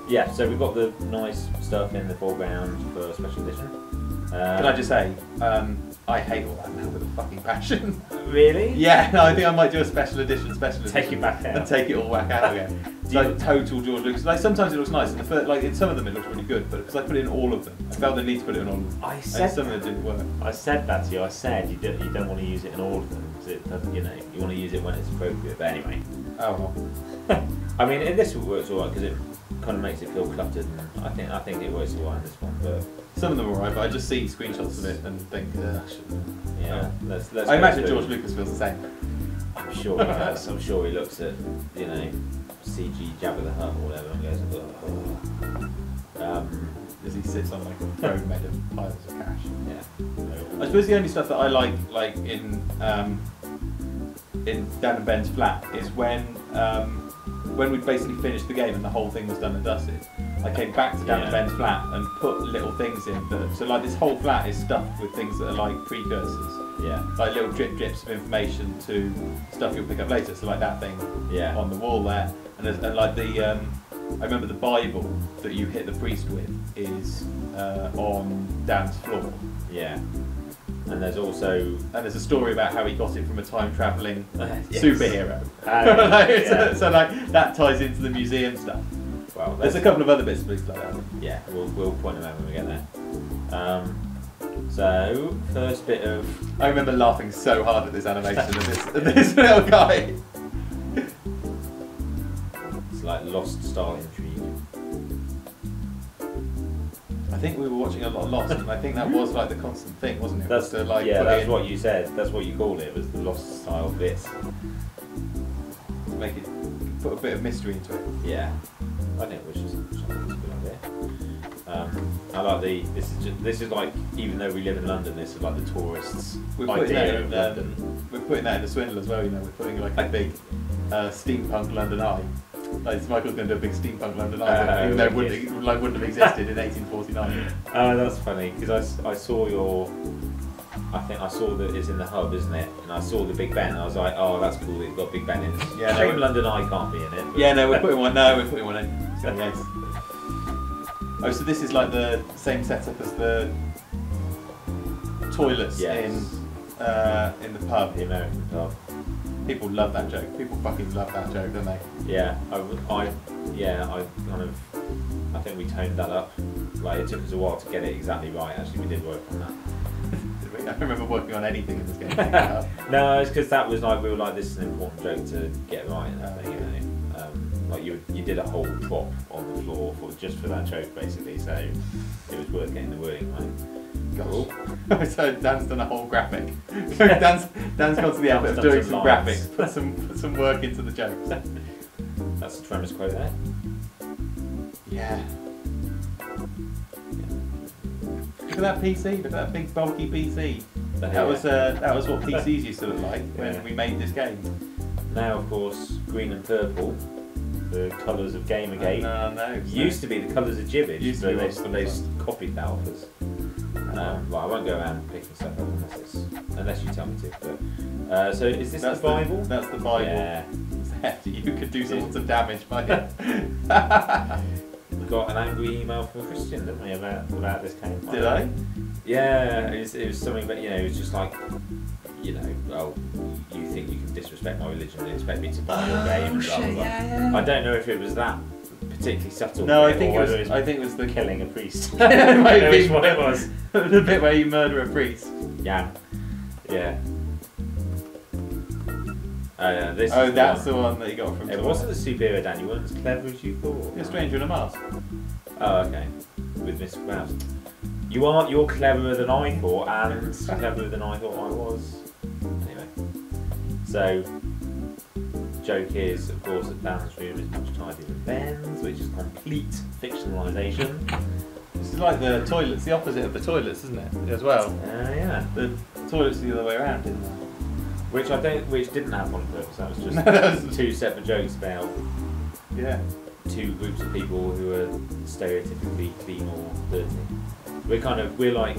Yeah, so we've got the nice stuff in the foreground for special edition. Can I just say, I hate all that now with a fucking passion. Really? Yeah, no, I think I might do a special edition. Take it back out. And take it all back out again. It's like total George Lucas. Like sometimes it looks nice, and in some of them it looks really good, but because I put it in all of them, I felt the need to put it in all of them. And some of them didn't work. I said that to you. I said you don't want to use it in all of them because it doesn't. You want to use it when it's appropriate. But anyway. Oh well. I mean, in this it works alright because it kind of makes it feel cluttered, and I think it works alright in this one. But some of them are alright, but I just see screenshots of it and think, yeah. Let's I imagine George Lucas feels the same. I'm sure he does. I'm sure he looks at CG Jabba the Hutt or whatever and goes, as he sits on like a throne made of piles of cash. Yeah. I suppose the only stuff that I like in Dan and Ben's flat is when we'd basically finished the game and the whole thing was done and dusted. I came back to Dan and Ben's flat and put little things in. So like this whole flat is stuffed with things that are like precursors. Yeah. Like little drips of information to stuff you'll pick up later. So like that thing on the wall there, and like the I remember the Bible that you hit the priest with is on Dan's floor. Yeah. And there's also a story about how he got it from a time travelling superhero. So like that ties into the museum stuff. Well, there's a couple of other bits and pieces like that. Yeah, we'll point them out when we get there. So first bit of. I remember laughing so hard at this animation of this little guy. It's like Lost style intrigue. I think we were watching a lot of Lost, and I think that was like the constant thing, wasn't it? That's that's what you said. That's what you called it. Was the Lost style bits to make it put a bit of mystery into it. Yeah, I think which is a good idea. I like this is like, even though we live in London, this is like the tourists' idea of London. We're putting that in the Swindle as well. We're putting like a big steampunk London Eye. Like Michael's going to do a big steampunk London Eye, even though it wouldn't have existed in 1849. That's funny because I saw I think I saw that it's in the hub, isn't it? And I saw the Big Ben. And I was like, oh, that's cool. It's got Big Ben in it. Yeah, Shame London Eye can't be in it. Yeah, no, we're putting one. No, we're putting one in. Yes. Oh, so this is like the same setup as the toilets in the pub, the American pub. People love that joke. People fucking love that joke, don't they? Yeah, I think we toned that up. Like it took us a while to get it exactly right. Actually, we did work on that. Did we? I remember working on anything in this game. No, it's because that was like we were like, this is an important joke to get right and everything. Like you did a whole prop on the floor just for that joke, basically. So it was worth getting the wording right. Gosh. So Dan's done a whole graphic. Dan's gone to the effort of doing some graphics, put some work into the jokes. That's a tremendous quote there. Yeah. Look at that PC. Look at that big bulky PC. That was what PCs used to look like when we made this game. Now, of course, green and purple, the colours of Gamergate. No. Used to be the colours of Gibbage, but they copied that off us. Well, I won't go around picking stuff up unless you tell me to. But, so is this the Bible? That's the Bible. Yeah. It's hefty. You could do sorts of damage by it. We got an angry email from a Christian, didn't we, about this game? Did I? Yeah, it was something that, it was just like, well, you think you can disrespect my religion and expect me to buy your game and blah, blah, blah. Yeah. I don't know if it was that particularly subtle. No, I think it was the killing a priest. It might be what it was. The bit where you murder a priest. Yeah. That's the one that you got from. It wasn't the superhero, Dan. You weren't as clever as you thought. You're a stranger in a mask. Oh, okay. With Miss Mouse. You're cleverer than I thought, and cleverer than I thought I was. Anyway. So, joke is, of course, that Dan's room is much tidier than Ben's, which is complete fictionalisation. This is like the toilets, the opposite of the toilets, isn't it? As well. Yeah. The toilets the other way around, didn't they? Which didn't happen on purpose. That was just two separate jokes about two groups of people who are stereotypically clean or dirty. We're like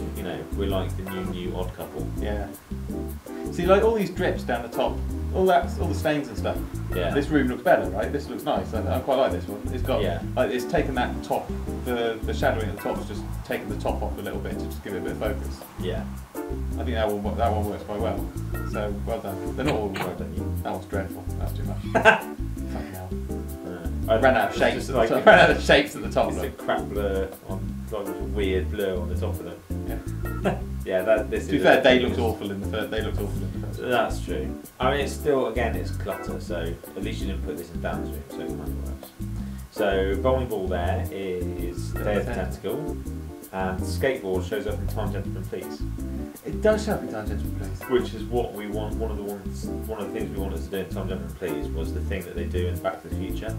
the new odd couple. Yeah. See, like all these drips down the top, all the stains and stuff. Yeah. This room looks better, right? This looks nice. I quite like this one. It's got, like, it's taken that top, the shadowing at the top, has just taken the top off a little bit to just give it a bit of focus. Yeah. I think that one works quite well. So well done. They're not all well done. That one's dreadful. That's too much. Fucking hell. I ran out of shapes. Ran out of shapes at the top. It's a crap blur on, like a weird blur on the top of them. Yeah. Yeah. This. To be fair, they looked awful in the first. They looked awful in the first. That's true. I mean, it's still, again, it's clutter. So at least you didn't put this in Dan's room, so it kind of works. So bowling ball there is Day of the Tentacle, and skateboard shows up in Time Gentlemen Please. It does show up in Time Gentlemen Please. Which is what we want. One of the things we wanted to do in Time Gentlemen Please was the thing that they do in Back to the Future,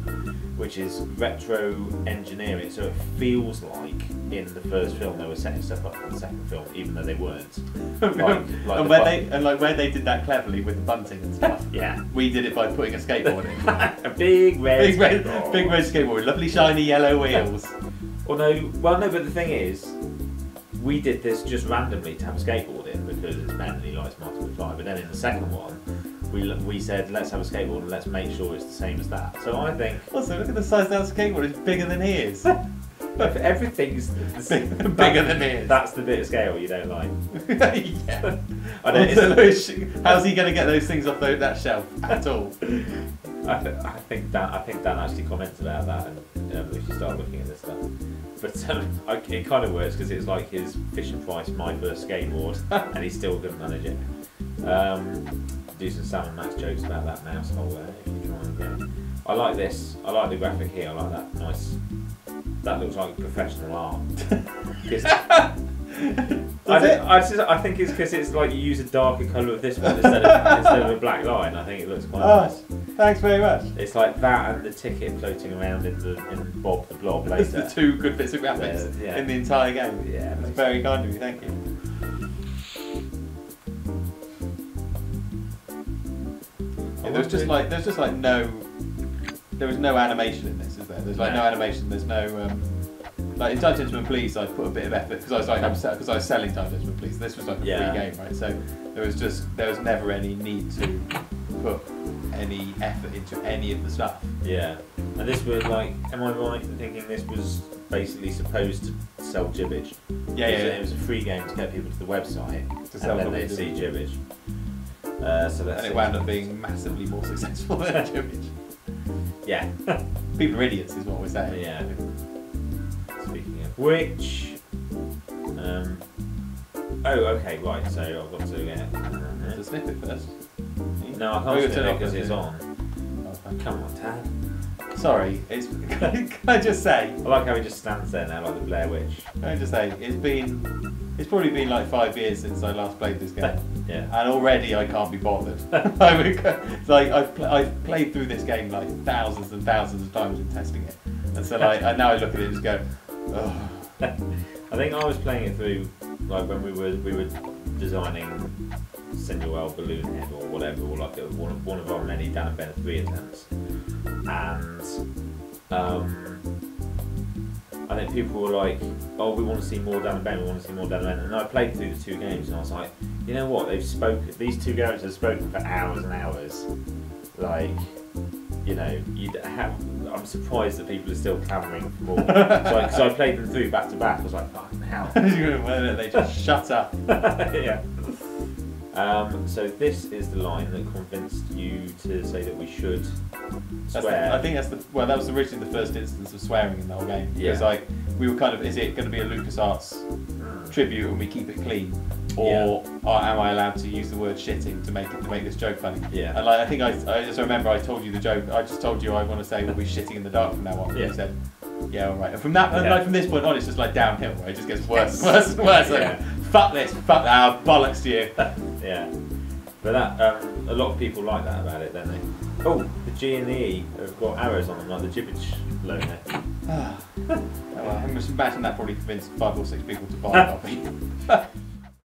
which is retro engineering. So it feels like in the first film they were setting stuff up for the second film, even though they weren't. Where they did that cleverly with the bunting and stuff. Yeah. We did it by putting a skateboard in. A big red skateboard, lovely shiny yellow wheels. Well, no, but the thing is, we did this just randomly to have a skateboard in because it's Ben and he likes Marty McFly. But then in the second one, we said let's have a skateboard and let's make sure it's the same as that. So I think. Also, look at the size of that skateboard; it's bigger than he is. Everything's bigger than he is. That's the bit of scale you don't like. Yeah. How's he going to get those things off that shelf at all? I think Dan actually comments about that, and we should start looking at this stuff. But it kind of works because it's like his Fisher Price My First Skateboard, and he still couldn't manage it. Do some Sam and Max jokes about that mouse hole there if you try and get it. I like this. I like the graphic here. I like that nice. That looks like professional art. I think it's because it's like you use a darker colour of this one instead of a black line. I think it looks quite nice. Thanks very much. It's like that and the ticket floating around in Bob the Blob later. That's the two good bits of graphics in the entire game. Yeah, that's very kind of you. Thank you. There was no animation in this, is there? There's no animation. There's no like in Time Gentlemen Please. I put a bit of effort because I was selling Time Gentlemen Please. This was like a free game, right? So there was never any need to put any effort into any of the stuff. Yeah, and this was like, am I right in thinking this was basically supposed to sell gibbage? Yeah. It was a free game to get people to the website to sell, and then they'd see gibbage. And it wound up being massively more successful than gibbage. Yeah. People are idiots is what we're saying. Yeah. Speaking of which... okay, right, so I've got to get... To snip it first. No, I can't snip it because it's on. Come on, Tad. Sorry, can I just say... I like how he just stands there now like the Blair Witch. Can I just say, it's probably been like 5 years since I last played this game. Yeah. And already I can't be bothered. It's like I've played through this game like thousands and thousands of times in testing it. And so like now I look at it and just go, oh. I think I was playing it through like when we were designing Senuel Balloon Head or whatever, or like one of our many Dan and Ben 3 attempts. And I think people were like, oh, we want to see more Dan and Ben, we want to see more Dan and Ben. And I played through the 2 games and I was like, you know what, these 2 characters have spoken for hours and hours. Like, you know, I'm surprised that people are still clamouring for more. Because I played them through back to back, I was like, fucking hell. They just shut up. Yeah. So this is the line that convinced you to say that we should swear. I think that was originally the first instance of swearing in the whole game. Yeah. Because like we were kind of, is it going to be a LucasArts tribute and we keep it clean, or am I allowed to use the word shitting to make this joke funny? Yeah. And like I think I just remember I told you the joke. I just told you I want to say we'll be shitting in the dark from now on. Yeah. And you said, yeah, all right. And from from this point on, it's just like downhill, right? It just gets worse and worse and worse. Yeah. Fuck this, fuck that, bollocks to you. Yeah. But that a lot of people like that about it, don't they? Oh, the G and the E have got arrows on them, like the gibbage logo. Well, I must imagine that probably convinced 5 or 6 people to buy a copy.